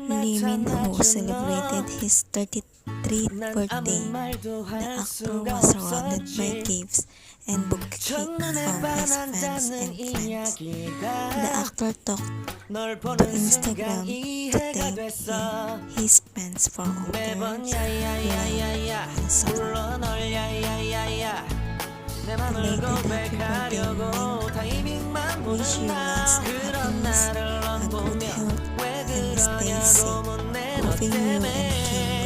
Lee Min-ho celebrated his 33rd birthday. The actor was surrounded by gifts and bouquets from his fans and friends. The actor took to Instagram to thank his fans for all their love and support. Belated happy birthday, Min. Wish you lots of happiness, a good health, and stay safe. Loving you and Kim.